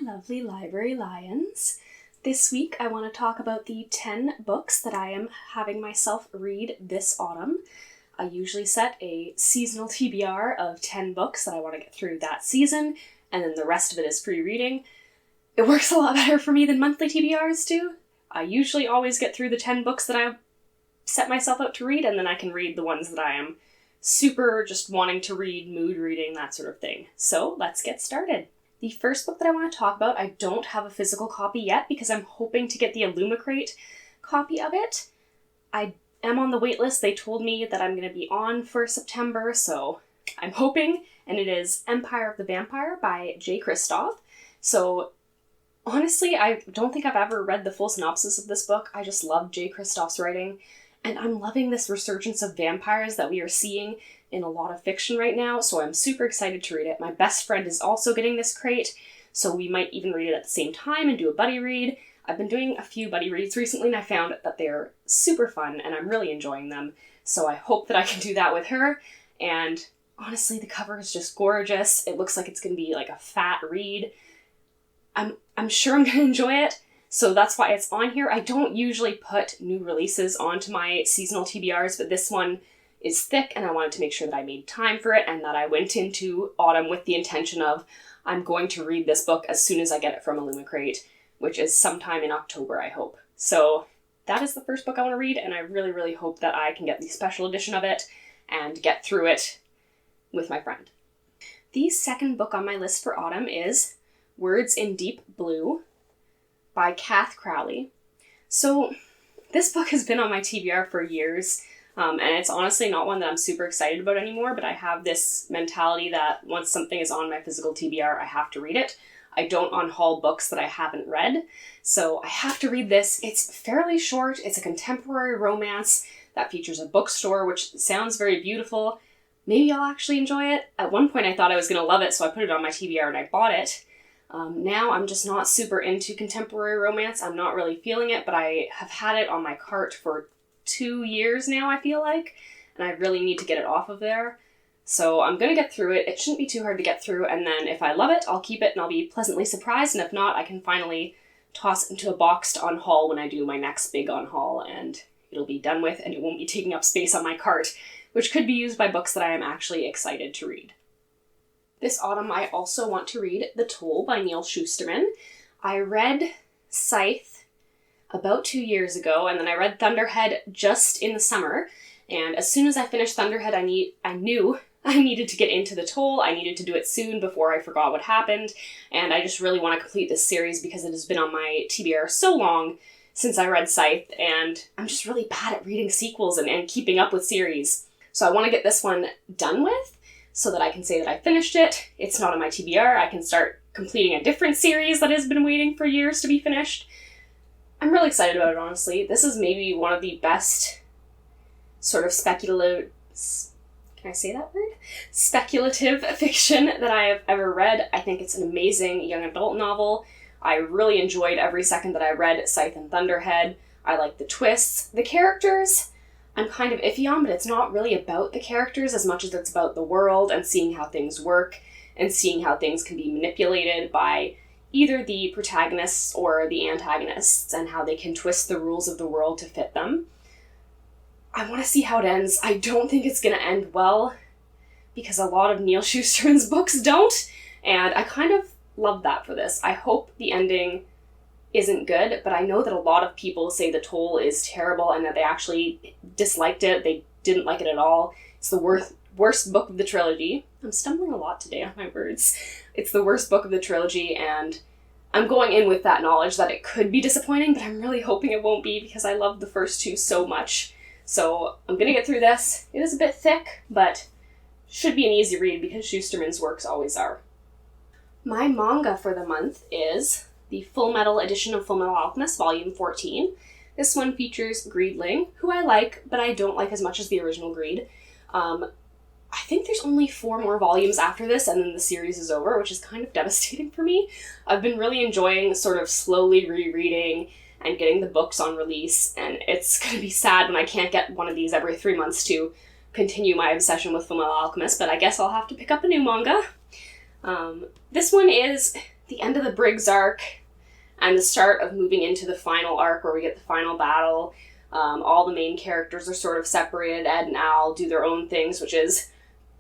lovely library lions. This week I want to talk about the 10 books that I am having myself read this autumn. I usually set a seasonal TBR of 10 books that I want to get through that season, and then the rest of it is free reading. It works a lot better for me than monthly TBRs do. I usually always get through the 10 books that I set myself out to read, and then I can read the ones that I am super just wanting to read, mood reading, that sort of thing. So let's get started. The first book that I want to talk about, I don't have a physical copy yet because I'm hoping to get the Illumicrate copy of it. I am on the wait list. They told me that I'm going to be on for September, so I'm hoping, and it is Empire of the Vampire by J. Kristoff. So honestly, I don't think I've ever read the full synopsis of this book. I just love J. Kristoff's writing, and I'm loving this resurgence of vampires that we are seeing in a lot of fiction right now, so I'm super excited to read it. My best friend is also getting this crate, so we might even read it at the same time and do a buddy read. I've been doing a few buddy reads recently, and I found that they're super fun, and I'm really enjoying them, so I hope that I can do that with her. And honestly, the cover is just gorgeous. It looks like it's going to be like a fat read. I'm sure I'm going to enjoy it, so that's why it's on here. I don't usually put new releases onto my seasonal TBRs, but this one is thick, and I wanted to make sure that I made time for it and that I went into autumn with the intention of I'm going to read this book as soon as I get it from Illumicrate, which is sometime in October, I hope. So that is the first book I want to read, and I really, really hope that I can get the special edition of it and get through it with my friend. The second book on my list for autumn is Words in Deep Blue by Kath Crowley. So this book has been on my TBR for years. And it's honestly not one that I'm super excited about anymore, but I have this mentality that once something is on my physical TBR, I have to read it. I don't unhaul books that I haven't read, so I have to read this. It's fairly short. It's a contemporary romance that features a bookstore, which sounds very beautiful. Maybe I'll actually enjoy it. At one point I thought I was going to love it, so I put it on my TBR and I bought it. Now I'm just not super into contemporary romance. I'm not really feeling it, but I have had it on my cart for 2 years now, I feel like, and I really need to get it off of there. So I'm going to get through it. It shouldn't be too hard to get through, and then if I love it, I'll keep it and I'll be pleasantly surprised, and if not, I can finally toss it into a box to unhaul when I do my next big unhaul, and it'll be done with, and it won't be taking up space on my cart, which could be used by books that I am actually excited to read. This autumn, I also want to read The Toll by Neal Shusterman. I read Scythe about 2 years ago, and then I read Thunderhead just in the summer, and as soon as I finished Thunderhead, I knew I needed to get into The Toll. I needed to do it soon before I forgot what happened, and I just really want to complete this series because it has been on my TBR so long since I read Scythe, and I'm just really bad at reading sequels and keeping up with series. So I want to get this one done with so that I can say that I finished it. It's not on my TBR. I can start completing a different series that has been waiting for years to be finished. I'm really excited about it, honestly. This is maybe one of the best sort of speculative fiction that I have ever read. I think it's an amazing young adult novel. I really enjoyed every second that I read Scythe and Thunderhead. I like the twists. The characters, I'm kind of iffy on, but it's not really about the characters as much as it's about the world and seeing how things work and seeing how things can be manipulated by either the protagonists or the antagonists and how they can twist the rules of the world to fit them. I want to see how it ends. I don't think it's going to end well because a lot of Neal Shusterman's books don't, and I kind of love that for this. I hope the ending isn't good, but I know that a lot of people say The Toll is terrible and that they actually disliked it. They didn't like it at all. It's the worst book of the trilogy. I'm stumbling a lot today on my words. It's the worst book of the trilogy, and I'm going in with that knowledge that it could be disappointing, but I'm really hoping it won't be because I love the first two so much. So I'm going to get through this. It is a bit thick, but should be an easy read because Shusterman's works always are. My manga for the month is the Fullmetal Edition of Fullmetal Alchemist, Volume 14. This one features Greedling, who I like, but I don't like as much as the original Greed. I think there's only 4 more volumes after this, and then the series is over, which is kind of devastating for me. I've been really enjoying sort of slowly rereading and getting the books on release, and it's going to be sad when I can't get one of these every 3 months to continue my obsession with Fullmetal Alchemist, but I guess I'll have to pick up a new manga. This one is the end of the Briggs arc and the start of moving into the final arc where we get the final battle. All the main characters are sort of separated. Ed and Al do their own things, which is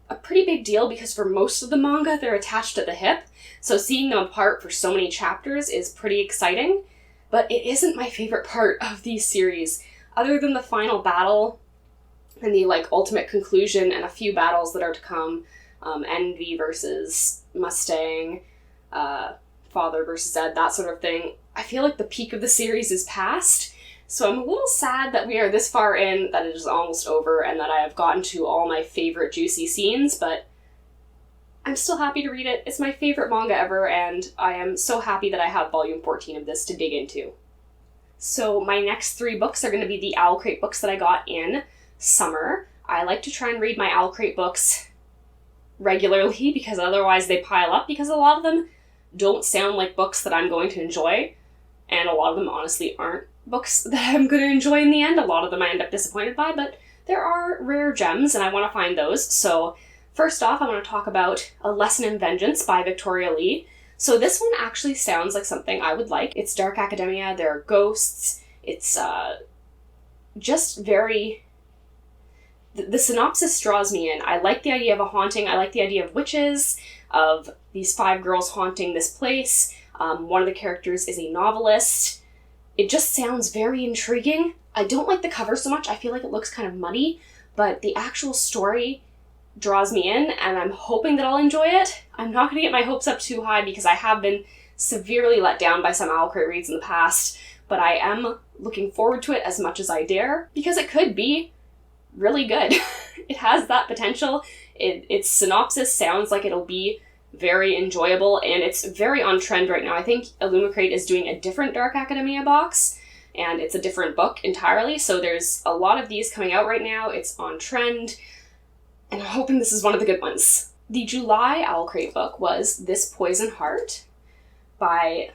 a pretty big deal because for most of the manga, they're attached at the hip. So seeing them apart for so many chapters is pretty exciting, but it isn't my favorite part of these series. Other than the final battle and the ultimate conclusion and a few battles that are to come, Envy versus Mustang, Father versus Ed, that sort of thing, I feel like the peak of the series is past. So I'm a little sad that we are this far in, that it is almost over, and that I have gotten to all my favorite juicy scenes, but I'm still happy to read it. It's my favorite manga ever, and I am so happy that I have volume 14 of this to dig into. So my next 3 books are going to be the Owl Crate books that I got in summer. I like to try and read my Owl Crate books regularly because otherwise they pile up, because a lot of them don't sound like books that I'm going to enjoy, and a lot of them honestly aren't books that I'm going to enjoy in the end. A lot of them I end up disappointed by, but there are rare gems and I want to find those. So first off, I want to talk about A Lesson in Vengeance by Victoria Lee. So this one actually sounds like something I would like. It's dark academia, there are ghosts, it's just very... The synopsis draws me in. I like the idea of a haunting, I like the idea of witches, of these 5 girls haunting this place. One of the characters is a novelist. It just sounds very intriguing. I don't like the cover so much. I feel like it looks kind of muddy, but the actual story draws me in, and I'm hoping that I'll enjoy it. I'm not going to get my hopes up too high because I have been severely let down by some Owl Crate reads in the past, but I am looking forward to it as much as I dare because it could be really good. It has that potential. Its synopsis sounds like it'll be very enjoyable, and it's very on trend right now. I think Illumicrate is doing a different Dark Academia box, and it's a different book entirely, so there's a lot of these coming out right now. It's on trend, and I'm hoping this is one of the good ones. The July Owl Crate book was This Poison Heart by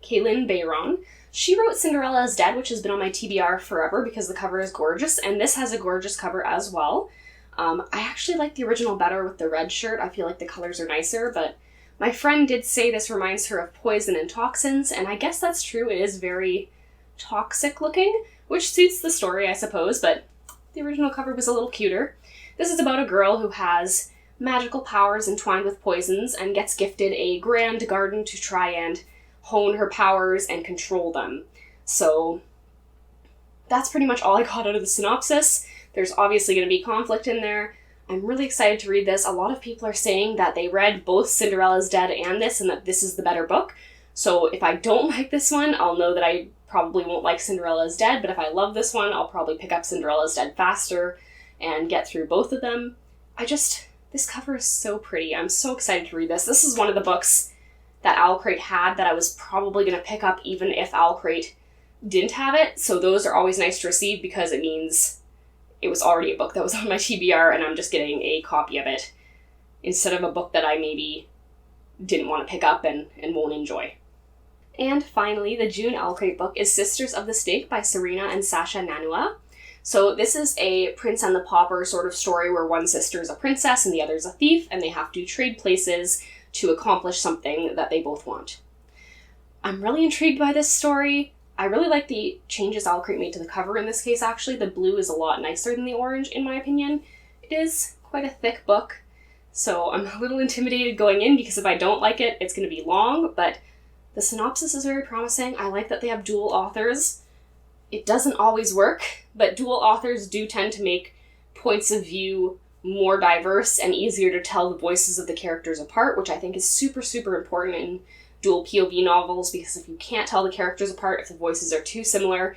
Kaylin Bayron. She wrote Cinderella is Dead, which has been on my TBR forever because the cover is gorgeous, and this has a gorgeous cover as well. I actually like the original better with the red shirt. I feel like the colors are nicer, but my friend did say this reminds her of Poison and Toxins, and I guess that's true. It is very toxic looking, which suits the story, I suppose, but the original cover was a little cuter. This is about a girl who has magical powers entwined with poisons and gets gifted a grand garden to try and hone her powers and control them. So that's pretty much all I got out of the synopsis. There's obviously going to be conflict in there. I'm really excited to read this. A lot of people are saying that they read both Cinderella's Dead and this, and that this is the better book. So if I don't like this one, I'll know that I probably won't like Cinderella's Dead, but if I love this one, I'll probably pick up Cinderella's Dead faster and get through both of them. This cover is so pretty. I'm so excited to read this. This is one of the books that Owl Crate had that I was probably going to pick up even if Owl Crate didn't have it, so those are always nice to receive because it means it was already a book that was on my TBR and I'm just getting a copy of it instead of a book that I maybe didn't want to pick up and won't enjoy. And finally, the June Owl Crate book is Sisters of the Stake by Serena and Sasha Nanua. So this is a Prince and the Pauper sort of story where one sister is a princess and the other is a thief, and they have to trade places to accomplish something that they both want. I'm really intrigued by this story. I really like the changes Owl Crate made to the cover in this case, actually. The blue is a lot nicer than the orange, in my opinion. It is quite a thick book, so I'm a little intimidated going in because if I don't like it, it's going to be long, but the synopsis is very promising. I like that they have dual authors. It doesn't always work, but dual authors do tend to make points of view more diverse and easier to tell the voices of the characters apart, which I think is super, super important in dual POV novels, because if you can't tell the characters apart, if the voices are too similar,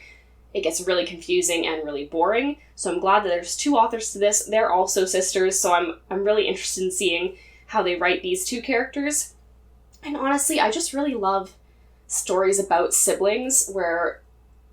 it gets really confusing and really boring. So I'm glad that there's 2 authors to this. They're also sisters, so I'm really interested in seeing how they write these 2 characters. And honestly, I just really love stories about siblings where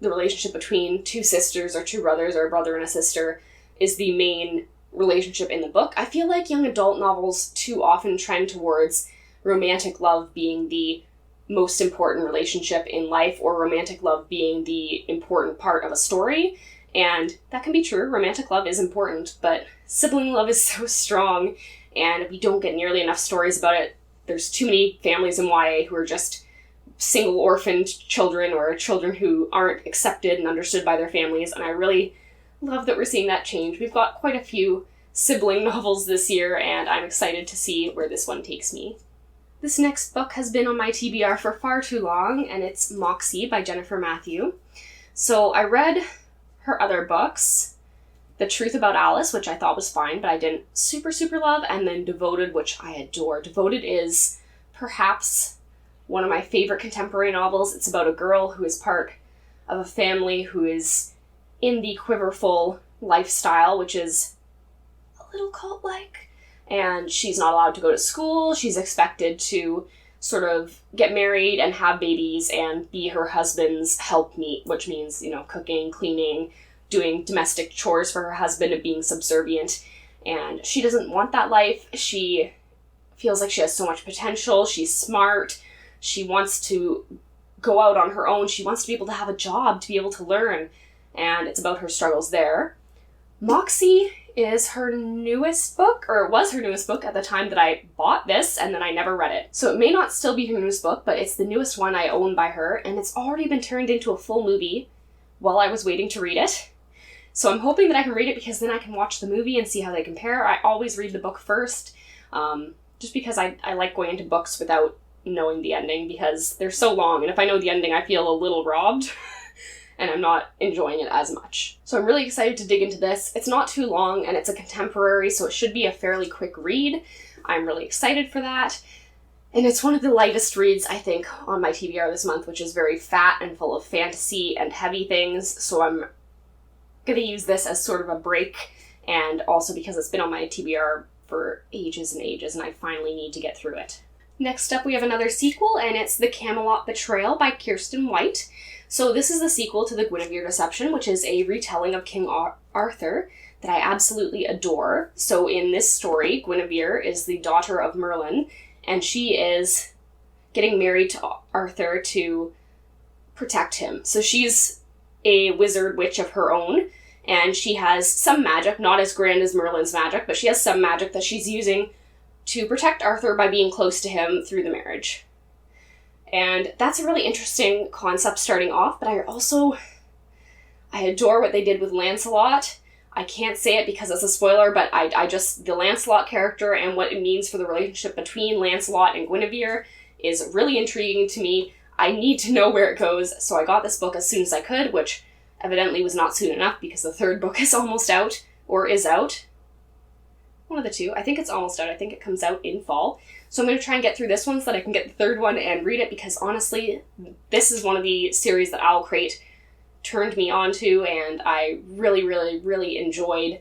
the relationship between 2 sisters or 2 brothers or a brother and a sister is the main relationship in the book. I feel like young adult novels too often trend towards romantic love being the most important relationship in life, or romantic love being the important part of a story. And that can be true. Romantic love is important, but sibling love is so strong, and we don't get nearly enough stories about it there's too many families in YA who are just single orphaned children or children who aren't accepted and understood by their families, and I really love that we're seeing that change. We've got quite a few sibling novels this year, and I'm excited to see where this one takes me. This next book has been on my TBR for far too long, and it's Moxie by Jennifer Matthew. So I read her other books, The Truth About Alice, which I thought was fine, but I didn't super love, and then Devoted, which I adore. Devoted is perhaps one of my favorite contemporary novels. It's about a girl who is part of a family who is in the quiverful lifestyle, which is a little cult-like, and she's not allowed to go to school. She's expected to sort of get married and have babies and be her husband's helpmeet, which means, cooking, cleaning, doing domestic chores for her husband and being subservient. And she doesn't want that life. She feels like she has so much potential. She's smart. She wants to go out on her own. She wants to be able to have a job, to be able to learn. And it's about her struggles there. Moxie is her newest book, or it was her newest book at the time that I bought this, and then I never read it. So it may not still be her newest book, but it's the newest one I own by her, and it's already been turned into a full movie while I was waiting to read it. So I'm hoping that I can read it because then I can watch the movie and see how they compare. I always read the book first, just because I like going into books without knowing the ending, because they're so long, and if I know the ending, I feel a little robbed. And I'm not enjoying it as much. So I'm really excited to dig into this. It's not too long, and it's a contemporary, so it should be a fairly quick read. I'm really excited for that. And it's one of the lightest reads, I think, on my TBR this month, which is very fat and full of fantasy and heavy things, so I'm going to use this as sort of a break, and also because it's been on my TBR for ages and ages, and I finally need to get through it. Next up, we have another sequel, and it's The Camelot Betrayal by Kiersten White. So this is the sequel to The Guinevere Deception, which is a retelling of King Arthur that I absolutely adore. So in this story, Guinevere is the daughter of Merlin, and she is getting married to Arthur to protect him. So she's a wizard witch of her own, and she has some magic, not as grand as Merlin's magic, but she has some magic that she's using to protect Arthur by being close to him through the marriage. And that's a really interesting concept starting off, but I adore what they did with Lancelot. I can't say it because it's a spoiler, but I just, the Lancelot character and what it means for the relationship between Lancelot and Guinevere is really intriguing to me. I need to know where it goes, so I got this book as soon as I could, which evidently was not soon enough because the third book is almost out, or is out. One of the two. I think it's almost out. I think it comes out in fall. So I'm going to try and get through this one so that I can get the third one and read it, because honestly, this is one of the series that Owl Crate turned me onto, and I really enjoyed.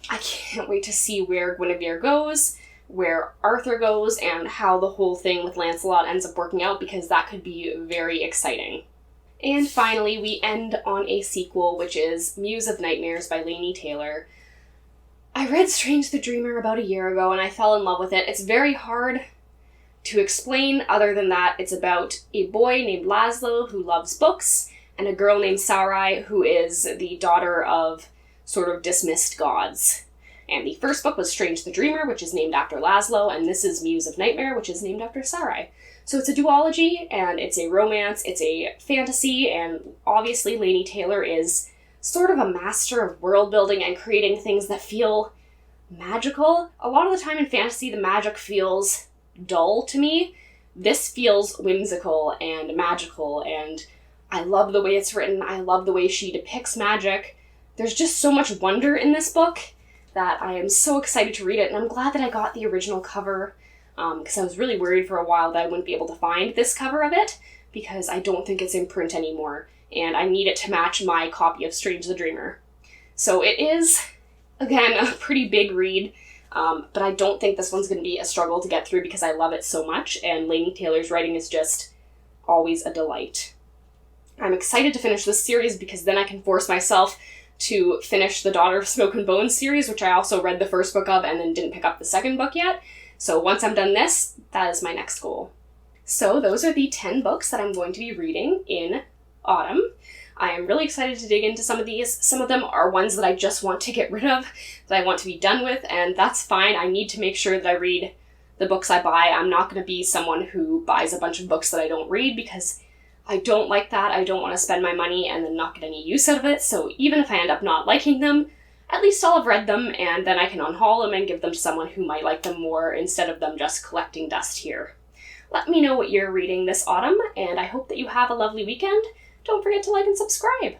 I can't wait to see where Guinevere goes, where Arthur goes, and how the whole thing with Lancelot ends up working out, because that could be very exciting. And finally, we end on a sequel, which is Muse of Nightmares by Laini Taylor. I read Strange the Dreamer about a year ago, and I fell in love with it. It's very hard to explain other than that it's about a boy named Laszlo who loves books, and a girl named Sarai who is the daughter of sort of dismissed gods. And the first book was Strange the Dreamer, which is named after Laszlo, and this is Muse of Nightmare, which is named after Sarai. So it's a duology, and it's a romance, it's a fantasy, and obviously Laini Taylor is sort of a master of world building and creating things that feel magical. A lot of the time in fantasy, the magic feels dull to me. This feels whimsical and magical, and I love the way it's written. I love the way she depicts magic. There's just so much wonder in this book that I am so excited to read it, and I'm glad that I got the original cover, because I was really worried for a while that I wouldn't be able to find this cover of it, because I don't think it's in print anymore, and I need it to match my copy of Strange the Dreamer. So it is, again, a pretty big read, but I don't think this one's going to be a struggle to get through because I love it so much, and Laini Taylor's writing is just always a delight. I'm excited to finish this series because then I can force myself to finish the Daughter of Smoke and Bones series, which I also read the first book of and then didn't pick up the second book yet. So once I'm done this, that is my next goal. So those are the 10 books that I'm going to be reading in autumn. I am really excited to dig into some of these. Some of them are ones that I just want to get rid of, that I want to be done with, and that's fine. I need to make sure that I read the books I buy. I'm not going to be someone who buys a bunch of books that I don't read, because I don't like that. I don't want to spend my money and then not get any use out of it. So even if I end up not liking them, at least I'll have read them, and then I can unhaul them and give them to someone who might like them more, instead of them just collecting dust here. Let me know what you're reading this autumn, and I hope that you have a lovely weekend. Don't forget to like and subscribe.